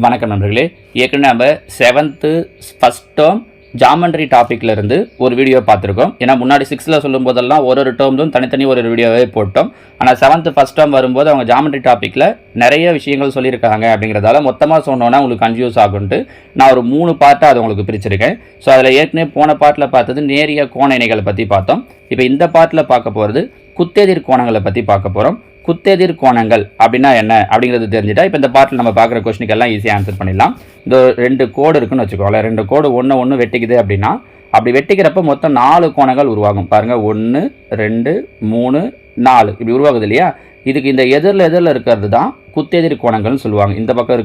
வணக்கம் நண்பர்களே. ஏற்கனவே நம்ம 7th ஃபர்ஸ்ட் டேர்ம் ஜாமெண்ட்ரி டாப்பிக்கில் இருந்து ஒரு வீடியோ பார்த்துருக்கோம். ஏன்னா முன்னாடி 6ல் சொல்லும் போதெல்லாம் ஒரு டேர்ம்லும் தனித்தனி ஒரு வீடியோவே போட்டோம். ஆனால் 7th ஃபர்ஸ்ட் டேர்ம் வரும்போது அவங்க ஜாமெண்ட்ரி டாப்பிக்கில் நிறைய விஷயங்கள் சொல்லியிருக்காங்க. அப்படிங்கிறதால மொத்தமாக சொன்னோன்னா உங்களுக்கு கன்ஃபியூஸ் ஆகுன்ட்டு நான் ஒரு 3 பார்ட்டாக அதை உங்களுக்கு பிரிச்சிருக்கேன். ஸோ அதில் ஏற்கனவே போன பார்ட்டில் பார்த்தது நேரிய கோண இணைகளை பற்றி பார்த்தோம். இப்போ இந்த பார்ட்டில் பார்க்க போகிறது குத்தெதிர் கோணங்களை பற்றி பார்க்க போகிறோம். குத்தெதிர் கோணங்கள் அப்படின்னா என்ன அப்படிங்கிறது தெரிஞ்சுட்டா இப்போ இந்த பார்ட்டில் நம்ம பார்க்குற கொஸ்டினுக்கு எல்லாம் ஈஸியாக ஆன்சர் பண்ணிடலாம். இந்த 2 கோடு இருக்குன்னு வச்சுக்கோங்களேன். 2 கோடு ஒன்று வெட்டிக்குது அப்படின்னா அப்படி வெட்டிக்கிறப்ப மொத்தம் 4 கோணங்கள் உருவாகும். பாருங்கள், 1 2 3 4 இப்படி உருவாகுது இல்லையா? இதுக்கு இந்த எதிரில் இருக்கிறது தான் குத்தெதிர் கோணங்கள்னு சொல்லுவாங்க. இந்த பக்கம்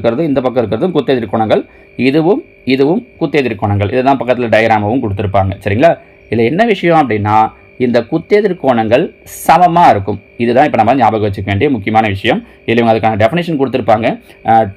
இருக்கிறதும் குத்தெதிர் கோணங்கள், இதுவும் குத்தெதிர் கோணங்கள். இதுதான் பக்கத்தில் டயக்ராமாவும் கொடுத்துருப்பாங்க. சரிங்களா? இதில் என்ன விஷயம் அப்படின்னா இந்த குத்தெதிர் கோணங்கள் சமமாக இருக்கும். இதுதான் இப்போ நம்ம ஞாபகம் வச்சுக்க வேண்டிய முக்கியமான விஷயம். இதில் அதுக்கான டெஃபினேஷன் கொடுத்துருப்பாங்க.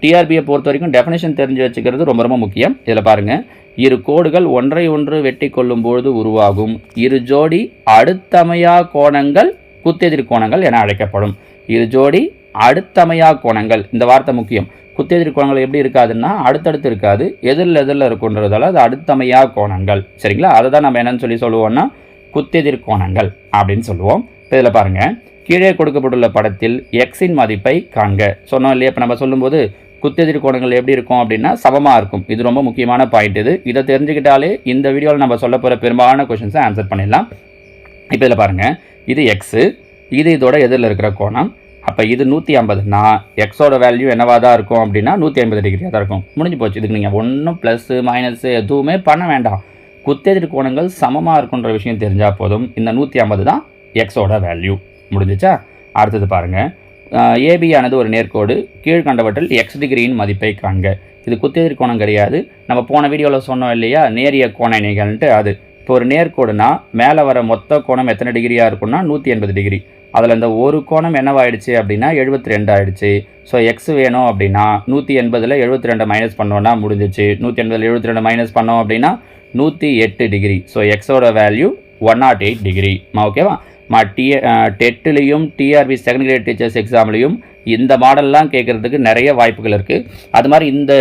டிஆர்பியை பொறுத்த வரைக்கும் டெஃபினேஷன் தெரிஞ்சு வச்சுக்கிறது ரொம்ப ரொம்ப முக்கியம். இதில் பாருங்கள், இரு கோடுகள் ஒன்றை ஒன்று வெட்டி கொள்ளும்போது உருவாகும் இரு ஜோடி அடுத்தமையா கோணங்கள் குத்தெதிர் கோணங்கள் என அழைக்கப்படும். இரு ஜோடி அடுத்தமையா கோணங்கள், இந்த வார்த்தை முக்கியம். குத்தெதிர் கோணங்கள் எப்படி இருக்காதுன்னா அடுத்தடுத்து இருக்காது, எதிரில் இருக்குன்றதால அது அடுத்தமையா கோணங்கள். சரிங்களா? அதை தான் நம்ம என்னன்னு சொல்லுவோம்னா குத்தெதிர் கோணங்கள் அப்படின்னு சொல்லுவோம். இப்போ இதில் பாருங்கள், கீழே கொடுக்கப்பட்டுள்ள படத்தில் எக்ஸின் மதிப்பை காண்க சொன்னோம் இல்லையா? இப்போ நம்ம சொல்லும்போது குத்தெதிர் கோணங்கள் எப்படி இருக்கும் அப்படின்னா சமமாக இருக்கும். இது ரொம்ப முக்கியமான பாயிண்ட். இதை தெரிஞ்சுக்கிட்டாலே இந்த வீடியோவில் நம்ம சொல்ல போகிற பெரும்பாலான கொஷின்ஸை ஆன்சர் பண்ணிடலாம். இப்போ இதில் பாருங்கள், இது எக்ஸு, இது இதோட எதிரில் இருக்கிற கோணம். அப்போ இது 150னா எக்ஸோட வேல்யூ என்னவாக தான் இருக்கும் அப்படின்னா 150 டிகிரியாக தான் இருக்கும். முடிஞ்சு போச்சு. இதுக்கு நீங்கள் ஒன்றும் ப்ளஸ்ஸு மைனஸு எதுவுமே பண்ண வேண்டாம். குத்தெதிர் கோணங்கள் சமமாக இருக்குன்ற விஷயம் தெரிஞ்சால் போதும். இந்த 150 தான் எக்ஸோட வேல்யூ. முடிஞ்சிச்சா? அடுத்தது பாருங்கள், ஏபி ஆனது ஒரு நேர்கோடு, கீழ்கண்டவற்றில் எக்ஸ் டிகிரியின் மதிப்பை காண்க. இது குத்தெதிர் கோணம் கிடையாது. நம்ம போன வீடியோவில் சொன்னோம் இல்லையா, நேரிய கோண இணைகள்ன்ட்டு. அது இப்போ ஒரு நேர்கோடுனா மேலே வர மொத்த கோணம் எத்தனை டிகிரியாக இருக்குன்னா 180 டிகிரி. அதில் இந்த ஒரு கோணம் என்னவாயிடுச்சு அப்படின்னா 72 ஆகிடுச்சு. ஸோ எக்ஸ் வேணும் அப்படின்னா 180ல் 72 மைனஸ் பண்ணோன்னா முடிஞ்சிச்சு. 180ல் 72 மைனஸ் பண்ணோம் அப்படின்னா 108 டிகிரி. ஸோ எக்ஸோட வேல்யூ 108 டிகிரி. ஓகேவா? டெட்லேயும் டிஆர்பி செகண்ட் கிரேட் டீச்சர்ஸ் எக்ஸாம்லேயும் இந்த மாடல்லாம் கேட்குறதுக்கு நிறைய வாய்ப்புகள் இருக்குது. அது மாதிரி இந்த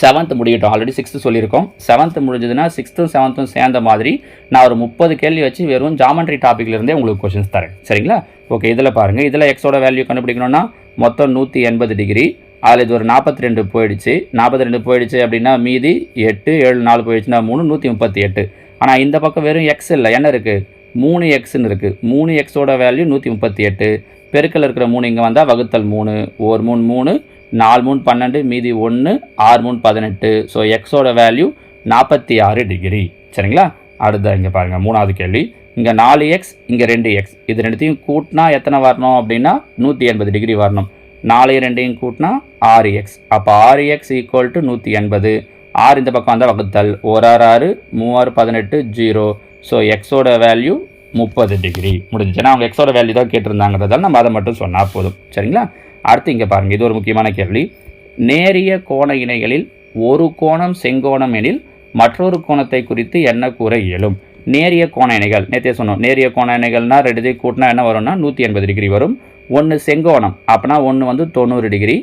7th முடியட்டும். ஆல்ரெடி 6th சொல்லியிருக்கோம். 7th முடிஞ்சதுன்னா 6th 7th சேர்ந்த மாதிரி நான் ஒரு 30 கேள்வி வச்சு வெறும் ஜாமெண்ட்ரி டாப்பிக்லேருந்தே உங்களுக்கு கொஷின்ஸ் தரேன். சரிங்களா? ஓகே, இதில் பாருங்கள், இதில் எக்ஸோட வேல்யூ கண்டுபிடிக்கணும்னா மொத்தம் 180 டிகிரி. அதில் இது ஒரு 42 போயிடுச்சு. 42 போயிடுச்சு அப்படின்னா மீதி 8, 7 4 போயிடுச்சுன்னா 3, 138. ஆனால் இந்த பக்கம் வெறும் எக்ஸ் இல்லை, என்ன இருக்குது? 3 எக்ஸ்ன்னு இருக்குது. 3 எக்ஸோட வேல்யூ 138. பெருக்கல் இருக்கிற 3 இங்கே வந்தால் வகுத்தல் 3, 1 3 3, 4 3 12, மீதி 1, 6 3 18. ஸோ எக்ஸோட வேல்யூ 46 டிகிரி. சரிங்களா? அடுத்த இங்கே பாருங்கள், 3வது கேள்வி. இங்கே 4x, இங்கே 2x. இது ரெண்டுத்தையும் கூட்டினா எத்தனை வரணும் அப்படின்னா 180 டிகிரி வரணும். 4 2 கூட்டினா 6x. அப்போ 6x ஈக்குவல் டு 180. 6 இந்த பக்கம் வந்தால் வகுத்தல் 1 6 6 3 18 0. ஸோ எக்ஸோட வேல்யூ 30 டிகிரி. முடிஞ்சுச்சுன்னா அவங்க எக்ஸோட வேல்யூ தான் கேட்டிருந்தாங்கிறதால நம்ம அதை மட்டும் சொன்னால் போதும். சரிங்களா? அடுத்து இங்கே பாருங்கள், இது ஒரு முக்கியமான கேள்வி. நேரிய கோண இணைகளில் ஒரு கோணம் செங்கோணம் எனில் மற்றொரு கோணத்தை குறித்து என்ன கூற இயலும்? நேரிய கோண இணைகள் நேற்றே சொன்னோம். நேரிய கோண இணைகள்னால் 2 கூட்டினா என்ன வரும்னா 180 டிகிரி வரும். ஒன்று செங்கோணம், அப்படின்னா ஒன்று வந்து 90 டிகிரி.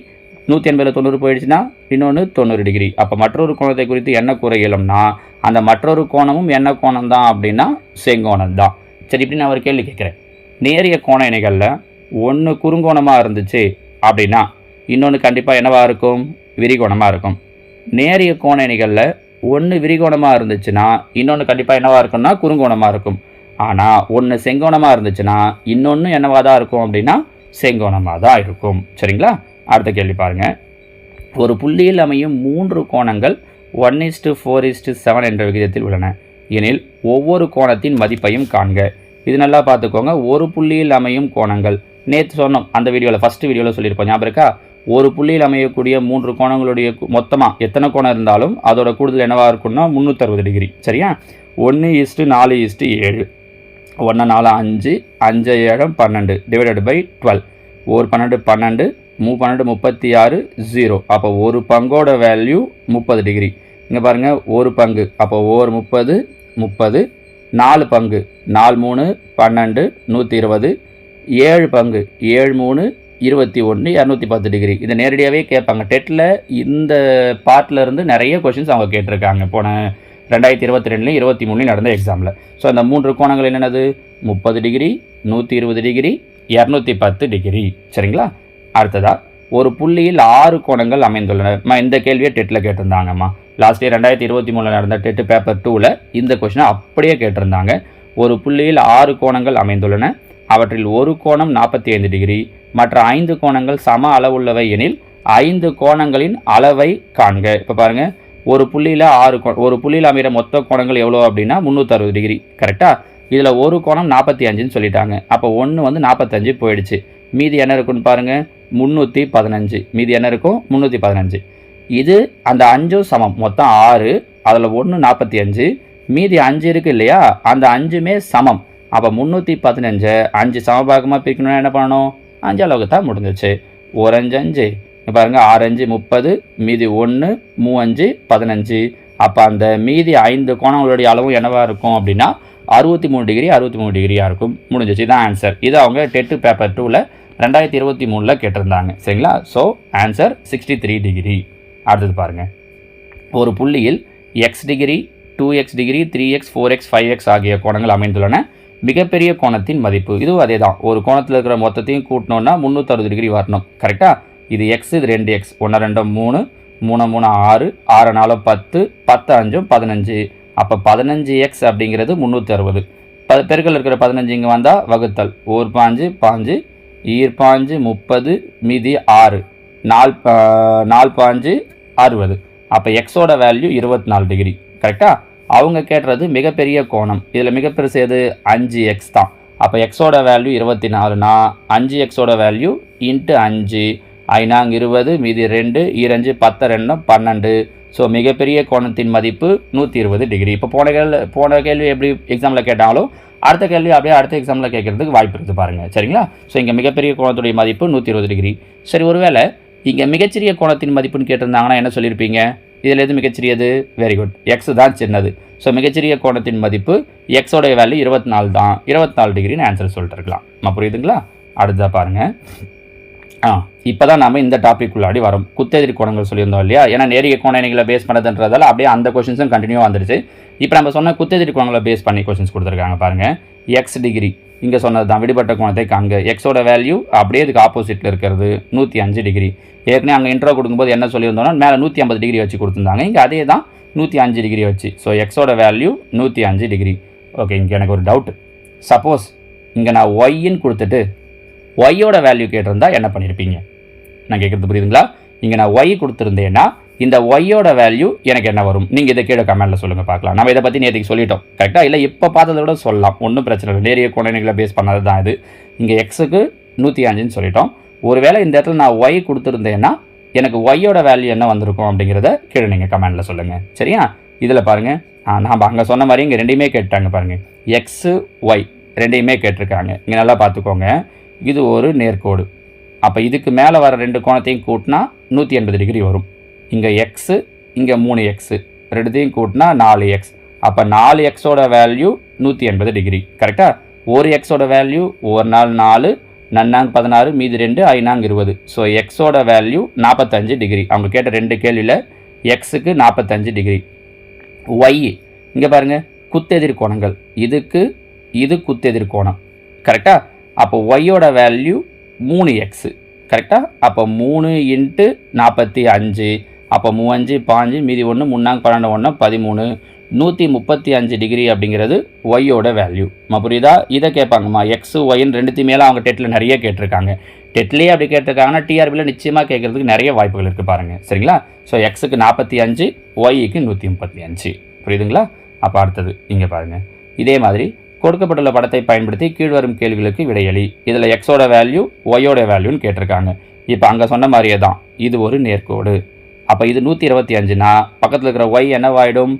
180ல் 90 போயிடுச்சுன்னா இன்னொன்று 90 டிகிரி. அப்போ மற்றொரு கோணத்தை குறித்து என்ன கூற இயலும்னா அந்த மற்றொரு கோணமும் என்ன கோணம் தான் அப்படின்னா செங்கோணம் தான். சரி, இப்படி நான் ஒரு கேள்வி கேட்குறேன். நேரிய கோண இணைகளில் ஒன்று குறுங்கோணமாக இருந்துச்சு அப்படின்னா இன்னொன்று கண்டிப்பாக என்னவாக இருக்கும்? விரிகோணமாக இருக்கும். நேரிய கோண இணைகளில் ஒன்று விரிகோணமாக இருந்துச்சுன்னா இன்னொன்று கண்டிப்பாக என்னவாக இருக்கும்னா குறுங்கோணமாக இருக்கும். ஆனால் ஒன்று செங்கோணமாக இருந்துச்சுன்னா இன்னொன்று என்னவாக தான் இருக்கும் அப்படின்னா செங்கோணமாக தான் இருக்கும். சரிங்களா? அடுத்த கேள்வி பாருங்கள். ஒரு புள்ளியில் அமையும் 3 கோணங்கள் 1:4:7 என்ற விகிதத்தில் உள்ளன எனில் ஒவ்வொரு கோணத்தின் மதிப்பையும் காண்க. இது நல்லா பார்த்துக்கோங்க. ஒரு புள்ளியில் அமையும் கோணங்கள் நேற்று சொன்னோம், அந்த வீடியோவில் ஃபஸ்ட்டு வீடியோவில் சொல்லியிருப்போம். ஞாபகம் இருக்கா? ஒரு புள்ளியில் அமையக்கூடிய 3 கோணங்களுடைய மொத்தமாக எத்தனை கோணம் இருந்தாலும் அதோட கூடுதல் என்னவாக இருக்கும்னா 360 டிகிரி. சரியா? 1:4:7. 1 4 5, 5 7 12 டிவைடட் பை 12. 1 12 12, 3 12 36 0. அப்போ ஒரு பங்கோட வேல்யூ 30 டிகிரி. இங்கே பாருங்கள், ஒரு பங்கு, அப்போ ஓர் 30 30. 4 பங்கு, 4 3 12 120. 7 பங்கு, 7 3 21 210 டிகிரி. இதை நேரடியாகவே கேட்பாங்க டெட்டில். இந்த பார்ட்டில் இருந்து நிறைய கொஷின்ஸ் அவங்க கேட்டிருக்காங்க போன 2022 23 நடந்த எக்ஸாமில். ஸோ அந்த 3 கோணங்கள் என்னென்னது? 30 டிகிரி, 120 டிகிரி, 210 டிகிரி. சரிங்களா? அடுத்ததாக ஒரு புள்ளியில் 6 கோணங்கள் அமைந்துள்ளன. இந்த கேள்வியை டெட்டில் கேட்டிருந்தாங்கம்மா. லாஸ்ட் இயர் 2023 நடந்த டெட்டு பேப்பர் 2ல் இந்த கொஷினை அப்படியே கேட்டிருந்தாங்க. ஒரு புள்ளியில் 6 கோணங்கள் அமைந்துள்ளன. அவற்றில் ஒரு கோணம் 45 டிகிரி, மற்ற 5 கோணங்கள் சம அளவுள்ளவை எனில் 5 கோணங்களின் அளவை காண்க. இப்போ பாருங்கள், ஒரு புள்ளியில் அமைகிற மொத்த கோணங்கள் எவ்வளோ அப்படின்னா 360 டிகிரி. கரெக்டாக? இதில் ஒரு கோணம் 45ன்னு சொல்லிட்டாங்க. அப்போ 1 வந்து 45 போயிடுச்சு. மீதி என்ன இருக்குன்னு பாருங்கள், 315. மீதி என்ன இருக்கும்? 315. இது அந்த 5 சமம், மொத்தம் 6, அதில் 1 45, மீதி 5 இருக்குது இல்லையா, அந்த 5மே சமம். அப்போ 315 5 சமபாகமாக பிரிக்கணும்னா என்ன பண்ணணும்? 5 அளவுக்கு தான் முடிஞ்சிச்சு. 1 5 5, பாருங்கள் 6 5 30, மீதி 1 3 5 15. அப்போ அந்த மீதி 5 கோணங்களுடைய அளவும் என்னவாக இருக்கும் அப்படின்னா 63 டிகிரி 63 டிகிரியாக இருக்கும். முடிஞ்சிச்சு. இதான் ஆன்சர். இது அவங்க டெட்டு பேப்பர் 2ல் 2023 கேட்டிருந்தாங்க. சரிங்களா? So answer 63 degree. அடுத்தது பாருங்கள், ஒரு புள்ளியில் X degree, 2x degree, 3x 4x 5x ஆகிய கோணங்கள் அமைந்துள்ளன. மிகப்பெரிய கோணத்தின் மதிப்பு. இதுவும் அதே தான். ஒரு கோணத்தில் இருக்கிற மொத்தத்தையும் கூட்டினோன்னா 360 டிகிரி வரணும். கரெக்டாக? இது எக்ஸ், இது 2x. 1 2 3, 3 3 6, 6 4 10, 10 5 15. அப்போ 15x அப்படிங்கிறது 360. பெருக்கல் இருக்கிற 15 இங்கே வந்தால் வகுத்தல். 1 5 5, ஈர் 5 30, மீதி 6, 4 5 60. அப்போ எக்ஸோட வேல்யூ 24 டிகிரி. கரெக்டாக? அவங்க கேட்டுறது மிகப்பெரிய கோணம். இதில் மிகப்பெருசு எது? 5x தான். அப்போ எக்ஸோட வேல்யூ 24னா 5xோட வேல்யூ இன்ட்டு 5, 5 20, மீதி 2, ஈரஞ்சு 10 2 12. ஸோ மிகப்பெரிய கோணத்தின் மதிப்பு 120 டிகிரி. இப்போ போன கேள்வி எப்படி எக்ஸாமில் கேட்டாங்களோ அடுத்த கேள்வி அப்படியே அடுத்த எக்ஸாமில் கேட்குறதுக்கு வாய்ப்பு இருக்குது பாருங்கள். சரிங்களா? ஸோ இங்கே மிகப்பெரிய கோணத்துடைய மதிப்பு 120 டிகிரி. சரி, ஒருவேளை இங்கே மிகச்சிறிய கோணத்தின் மதிப்புன்னு கேட்டிருந்தாங்கன்னா என்ன சொல்லியிருப்பீங்க? இதில் எது மிகச்சிறியது? வெரி குட், எக்ஸ் தான் சின்னது. ஸோ மிகச்சிறிய கோணத்தின் மதிப்பு எக்ஸோடைய வேல்யூ 24 தான். 24 டிகிரின்னு ஆன்சர் சொல்லிட்டு இருக்கலாம். புரியுதுங்களா? அடுத்ததாக பாருங்கள். இப்போ தான் நம்ம இந்த டாபிக் உள்ளாடி வரோம். குத்தெதிர் கோணங்கள் சொல்லியிருந்தோம் இல்லையா? ஏன்னா நேரிய கோண இணைகளை பேஸ் பண்ணுறதுன்றதால அப்படியே அந்த கொஷின்ஸும் கண்டினியூ வந்துடுச்சு. இப்போ நம்ம சொன்ன குத்தெதிர் கோணங்களை பேஸ் பண்ணி கொஷின்ஸ் கொடுத்துருக்காங்க பாருங்கள். எக்ஸ் டிகிரி இங்கே சொன்னது தான். விடுபட்ட கோணத்தை காண்க. எக்ஸோட வேல்யூ அப்படியே இதுக்கு ஆப்போசிட்டில் இருக்கிறது 105 டிகிரி. ஏற்கனவே அங்கே இன்ட்ரோ கொடுக்கும்போது என்ன சொல்லியிருந்தோம்னா மேலே 150 டிகிரி வச்சு கொடுத்துருந்தாங்க. இங்கே அதே தான் 105 டிகிரி வச்சு. ஸோ எக்ஸோட வேல்யூ 105 டிகிரி. ஓகே, இங்கே எனக்கு ஒரு டவுட். சப்போஸ் இங்கே நான் ஒய்ன்னு கொடுத்துட்டு ஒய்யோட வேல்யூ கேட்டிருந்தால் என்ன பண்ணியிருப்பீங்க? நான் கேட்குறது புரியுதுங்களா? இங்கே நான் ஒய் கொடுத்துருந்தேன்னா இந்த ஒய்யோட வேல்யூ எனக்கு என்ன வரும்? நீங்கள் இதை கீழே கமெண்ட்டில் சொல்லுங்கள் பார்க்கலாம். நம்ம இதை பற்றி நேற்றுக்கு சொல்லிட்டோம். கரெக்டாக? இல்லை இப்போ பார்த்ததை விட சொல்லலாம், ஒன்றும் பிரச்சனை இல்லை. நேரிய கோணங்களை பேஸ் பண்ணது தான் இது. இங்கே எக்ஸுக்கு 105ன்னு சொல்லிட்டோம். ஒருவேளை இந்த இடத்துல நான் ஒய் கொடுத்துருந்தேன்னா எனக்கு ஒய்யோட வேல்யூ என்ன வந்திருக்கும் அப்படிங்கிறத கீழே நீங்கள் கமெண்ட்டில் சொல்லுங்கள். சரியா? இதில் பாருங்கள், நாம் அங்கே சொன்ன மாதிரி இங்கே ரெண்டையுமே கேட்டாங்க பாருங்கள். எக்ஸு ஒய் ரெண்டையுமே கேட்டிருக்காங்க. இங்கே நல்லா பார்த்துக்கோங்க. இது ஒரு நேர்கோடு. அப்போ இதுக்கு மேலே வர 2 கோணத்தையும் கூட்டினா 180 டிகிரி வரும். இங்கே எக்ஸு, இங்கே 3x, ரெண்டுத்தையும் கூட்டினா 4x. அப்போ 4xோட வேல்யூ 180 டிகிரி. கரெக்டாக? ஒரு எக்ஸோட வேல்யூ 1 4 4, நன்னாங்க 16, மீதி 2, 5 20. ஸோ எக்ஸோட வேல்யூ 45 டிகிரி. அவங்க கேட்ட 2 கேள்வியில் எக்ஸுக்கு 45 டிகிரி. ஒய் இங்கே பாருங்கள், குத்தெதிர் கோணங்கள். இது குத்தெதிர் கோணம். கரெக்டாக? அப்போ ஒய்யோட வேல்யூ 3x. கரெக்டாக? அப்போ 3 × 45. அப்போ 35 5, மீதி 1 3 12 1 13. 135 டிகிரி அப்படிங்கிறது ஒய்யோட வேல்யூ. புரியுதா? இதை கேட்பாங்கம்மா. எக்ஸு ஒய்ன்னு ரெண்டுத்தையும் மேலே அவங்க டெட்டில் நிறைய கேட்டிருக்காங்க. டெட்லேயே அப்படி கேட்டிருக்காங்கன்னா டிஆர்பியில் நிச்சயமாக கேட்குறதுக்கு நிறைய வாய்ப்புகள் இருக்குது பாருங்கள். சரிங்களா? ஸோ எக்ஸுக்கு 45, ஒய்க்கு 135. புரியுதுங்களா? அப்போ அடுத்தது இங்கே பாருங்கள். இதே மாதிரி கொடுக்கப்பட்டுள்ள படத்தை பயன்படுத்தி கீழ்வரும் கேள்விகளுக்கு விடையளி. இதில் எக்ஸோட வேல்யூ ஒய்யோட வேல்யூன்னு கேட்டிருக்காங்க. இப்போ அங்கே சொன்ன மாதிரியே தான். இது ஒரு நேர்கோடு. அப்போ இது 125னா பக்கத்தில் இருக்கிற ஒய் என்னவாயிடும்?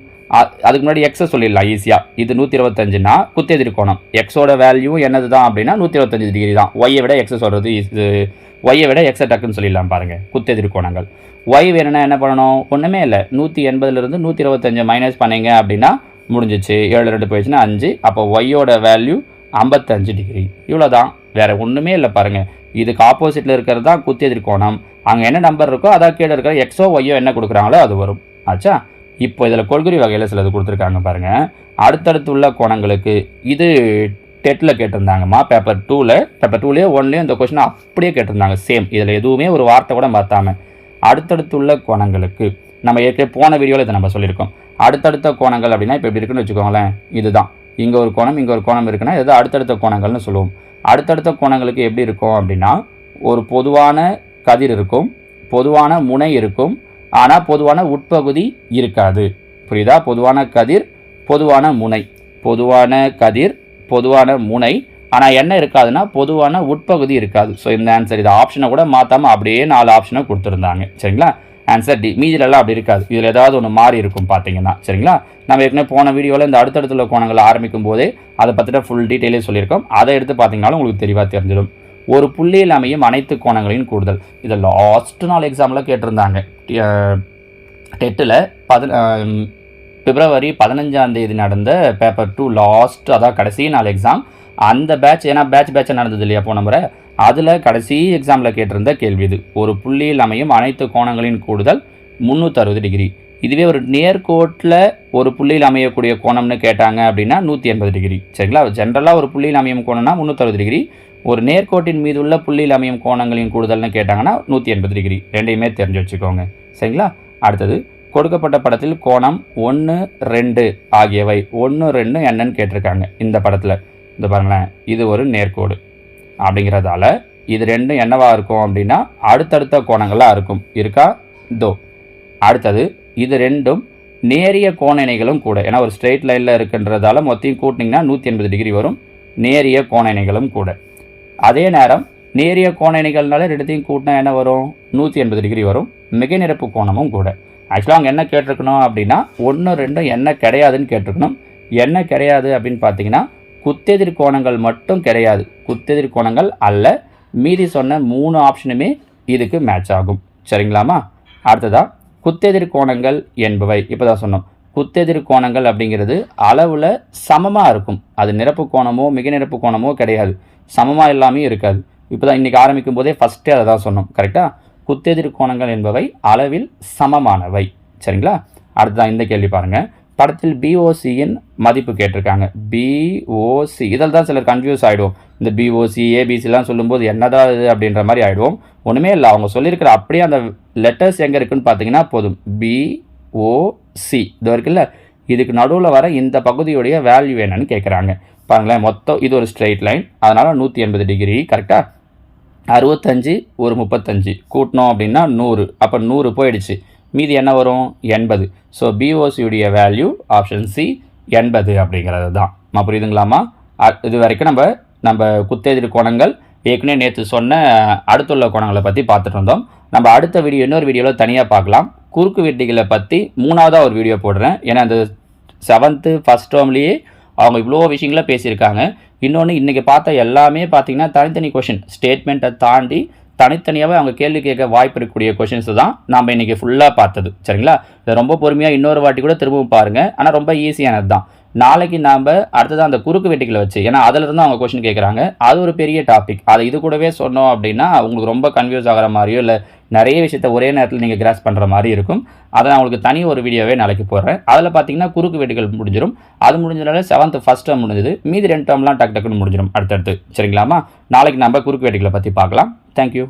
அதுக்கு முன்னாடி எக்ஸை சொல்லிடலாம் ஈஸியாக. இது 125னா குத்தெதிர் கோணம். எக்ஸோட வேல்யூ என்னது தான் அப்படின்னா 125 டிகிரி தான். ஒய்யை விட எக்ஸை சொல்கிறது இது. ஒய்யை விட எக்ஸை டக்குன்னு சொல்லிடலாம் பாருங்கள். குத்தெதிர் கோணங்கள். ஒய் வேணும்னா என்ன பண்ணணும்? ஒன்றுமே இல்லை. 180லேருந்து 125 மைனஸ் பண்ணிங்க அப்படின்னா முடிஞ்சிச்சு. 7 2 போயிடுச்சுன்னா 5. அப்போ ஒய்யோட வேல்யூ 55 டிகிரி. இவ்வளோ தான், வேறு ஒன்றுமே இல்லை பாருங்கள். இதுக்கு ஆப்போசிட்டில் இருக்கிறது தான் குத்தெதிர் கோணம். அங்கே என்ன நம்பர் இருக்கோ அதான் கீழே இருக்கிற எக்ஸோ ஒய்யோ என்ன கொடுக்குறாங்களோ அது வரும். ஆச்சா, இப்போ இதில் கொள்குறி வகையில் சிலது கொடுத்துருக்காங்க பாருங்கள். அடுத்தடுத்து உள்ள கோணங்களுக்கு இது டெட்டில் கேட்டிருந்தாங்கம்மா. பேப்பர் 2லேயே 1லேயும் இந்த கொஸ்டினை அப்படியே கேட்டிருந்தாங்க. சேம், இதில் எதுவுமே ஒரு வார்த்தை கூட மாற்றாமல். அடுத்தடுத்துள்ள கோணங்களுக்கு நம்ம ஏற்கனவே போன வீடியோவில் இதை நம்ம சொல்லியிருக்கோம். அடுத்தடுத்த கோணங்கள் அப்படின்னா இப்போ எப்படி இருக்குன்னு வச்சுக்கோங்களேன். இதுதான் இங்கே ஒரு கோணம் இங்கே ஒரு கோணம் இருக்குன்னா இது அடுத்தடுத்த கோணங்கள்னு சொல்லுவோம். அடுத்தடுத்த கோணங்களுக்கு எப்படி இருக்கும் அப்படின்னா ஒரு பொதுவான கதிர் இருக்கும், பொதுவான முனை இருக்கும், ஆனால் பொதுவான உட்பகுதி இருக்காது. புரியுதா? பொதுவான கதிர், பொதுவான முனை, பொதுவான கதிர், பொதுவான முனை, ஆனால் என்ன இருக்காதுன்னா பொதுவான உட்பகுதி இருக்காது. ஸோ இந்த ஆன்சர் இது ஆப்ஷனை கூட மாற்றாமல் அப்படியே 4 ஆப்ஷனை கொடுத்துருந்தாங்க. சரிங்களா? Answer D. மீதிலெல்லாம் அப்படி இருக்காது, இதில் ஏதாவது ஒன்று மாறி இருக்கும் பார்த்தீங்கன்னா. சரிங்களா? நம்ம ஏற்கனவே போன வீடியோவில் இந்த அடுத்தடுத்துள்ள கோணங்களை ஆரம்பிக்கும் போதே அதை பற்றின ஃபுல் டீட்டெயிலே சொல்லியிருக்கோம். அதை எடுத்து பார்த்தீங்கன்னாலும் உங்களுக்கு தெளிவாக தெரிஞ்சிடும். ஒரு புள்ளியில் அமையும் அனைத்து கோணங்களின் கூடுதல். இதை லாஸ்ட் நாள் எக்ஸாமில் கேட்டிருந்தாங்க. டெட்டில் பிப்ரவரி 15 நடந்த பேப்பர் 2 லாஸ்ட், அதான் கடைசி நாள் எக்ஸாம். அந்த பேட்ச், ஏன்னா பேட்சாக நடந்தது இல்லையா போன முறை, அதில் கடைசி எக்ஸாமில் கேட்டிருந்த கேள்வி இது. ஒரு புள்ளியில் அமையும் அனைத்து கோணங்களின் கூடுதல் 360 டிகிரி. இதுவே ஒரு நேர்கோட்டில் ஒரு புள்ளியில் அமையக்கூடிய கோணம்னு கேட்டாங்க அப்படின்னா 180 டிகிரி. சரிங்களா? ஜென்ரலாக ஒரு புள்ளியில் அமையும் கோணம்னா 360 டிகிரி. ஒரு நேர்கோட்டின் மீது உள்ள புள்ளியில் அமையும் கோணங்களின் கூடுதல்னு கேட்டாங்கன்னா 180 டிகிரி. ரெண்டையுமே தெரிஞ்சு வச்சுக்கோங்க. சரிங்களா? அடுத்தது, கொடுக்கப்பட்ட படத்தில் கோணம் 1, 2 ஆகியவை 1, 2 என்னன்னு கேட்டிருக்காங்க. இந்த படத்தில் இந்த பாருங்களேன், இது ஒரு நேர்கோடு அப்படிங்கிறதால இது ரெண்டும் என்னவாக இருக்கும் அப்படின்னா அடுத்தடுத்த கோணங்களாக இருக்கும். இருக்கா? இதோ அடுத்தது, இது ரெண்டும் நேரிய கோண இணைகளும் கூட. ஏன்னா ஒரு ஸ்ட்ரெயிட் லைனில் இருக்குன்றதால மொத்தம் கூட்டினீங்கன்னா 180 டிகிரி வரும். நேரிய கோண இணைகளும் கூட. அதே நேரம் நேரிய கோண இணைகள்னால ரெண்டுத்தையும் கூட்டினா என்ன வரும்? 180 டிகிரி வரும். மிகை நிரப்பு கோணமும் கூட. ஆக்சுவலாக அவங்க என்ன கேட்டிருக்கணும் அப்படின்னா 1, 2 என்ன கிடையாதுன்னு கேட்டிருக்கணும். என்ன கிடையாது அப்படின்னு பார்த்தீங்கன்னா குத்தெதிர் கோணங்கள் மட்டும் கிடையாது. குத்தெதிர் கோணங்கள் அல்ல, மீதி சொன்ன 3 ஆப்ஷனுமே இதுக்கு மேட்ச் ஆகும். சரிங்களாமா? அடுத்ததாக, குத்தெதிர் கோணங்கள் என்பவை இப்போ தான் சொன்னோம். குத்தெதிர் கோணங்கள் அப்படிங்கிறது அளவில் சமமாக இருக்கும். அது நிரப்பு கோணமோ மிக நிரப்பு கோணமோ கிடையாது, சமமாக எல்லாமே இருக்காது. இப்போ தான் இன்றைக்கி ஆரம்பிக்கும் போதே ஃபஸ்ட்டே அதை தான் சொன்னோம். கரெக்டாக? குத்தெதிர் கோணங்கள் என்பவை அளவில் சமமானவை. சரிங்களா? அடுத்ததான் இந்த கேள்வி பாருங்கள். படத்தில் பிஓசியின் மதிப்பு கேட்டிருக்காங்க. பிஓசி, இதில் தான் சிலர் கன்ஃபியூஸ் ஆகிடுவோம். இந்த பிஓசி ஏபிசிலாம் சொல்லும்போது என்னதான் இது அப்படின்ற மாதிரி ஆகிடுவோம். ஒன்றுமே இல்லை, அவங்க சொல்லியிருக்கிற அப்படியே அந்த லெட்டர்ஸ் எங்கே இருக்குன்னு பார்த்தீங்கன்னா போதும். பிஓசி இது இருக்குல்ல, இதுக்கு நடுவில் வர இந்த பகுதியுடைய வேல்யூ என்னன்னு கேட்குறாங்க. பாருங்களேன், மொத்தம் இது ஒரு ஸ்ட்ரெயிட் லைன், அதனால் 180 டிகிரி. கரெக்டாக? 65 ஒரு 35 கூட்டினோம் அப்படின்னா 100. அப்போ 100 போயிடுச்சு. மீதி என்ன வரும்? 80. ஸோ பிஓசியுடைய வேல்யூ ஆப்ஷன் சி 80 அப்படிங்கிறது தான். புரியுதுங்களாமா? இது வரைக்கும் நம்ம குத்தெதிர் கோணங்கள் ஏற்கனவே நேற்று சொன்ன அடுத்துள்ள கோணங்களை பற்றி பார்த்துட்டு இருந்தோம். நம்ம அடுத்த வீடியோ இன்னொரு வீடியோவில் தனியாக பார்க்கலாம். குறுக்கு வெட்டிகளை பற்றி 3ஆவதாக ஒரு வீடியோ போடுறேன். ஏன்னா அந்த 7th ஃபஸ்ட் டேர்ம்லேயே அவங்க இவ்வளோ விஷயங்கள பேசியிருக்காங்க. இன்னொன்று, இன்றைக்கி பார்த்த எல்லாமே பார்த்திங்கன்னா தனித்தனி கொஷின், ஸ்டேட்மெண்ட்டை தாண்டி தனித்தனியாகவே அவங்க கேள்வி கேட்க வாய்ப்பு இருக்கக்கூடிய கொஷின்ஸ் தான் நாம் இன்றைக்கி ஃபுல்லாக பார்த்தது. சரிங்களா? இதை ரொம்ப பொறுமையாக இன்னொரு வாட்டி கூட திரும்பவும் பாருங்கள். ஆனால் ரொம்ப ஈஸியானது தான். நாளைக்கு நாம் அடுத்ததான் அந்த குறுக்கு வெட்டிகளை வச்சு, ஏன்னா அதிலிருந்து அவங்க கொஷின் கேட்குறாங்க, அது ஒரு பெரிய டாபிக். அதை இது கூடவே சொன்னோம் அப்படின்னா உங்களுக்கு ரொம்ப கன்ஃபியூஸ் ஆகிற மாதிரியோ இல்லை நிறைய விஷயத்த ஒரே நேரத்தில் நீங்கள் கிராஸ் பண்ணுற மாதிரி இருக்கும். அதை நான் உங்களுக்கு தனி ஒரு வீடியோவே நாளைக்கு போடுறேன். அதில் பார்த்தீங்கன்னா குறுக்கு வெட்டிகள் முடிஞ்சிடும். அது முடிஞ்சதுனால 7th ஃபஸ்ட் டேர்ம் முடிஞ்சது. மீதி 2 டேர்ம்லாம் டக்குன்னு முடிஞ்சிடும் அடுத்தடுத்து. சரிங்களாமா? நாளைக்கு நம்ம குறுக்கு வெட்டிகளை பற்றி பார்க்கலாம். தேங்க்யூ.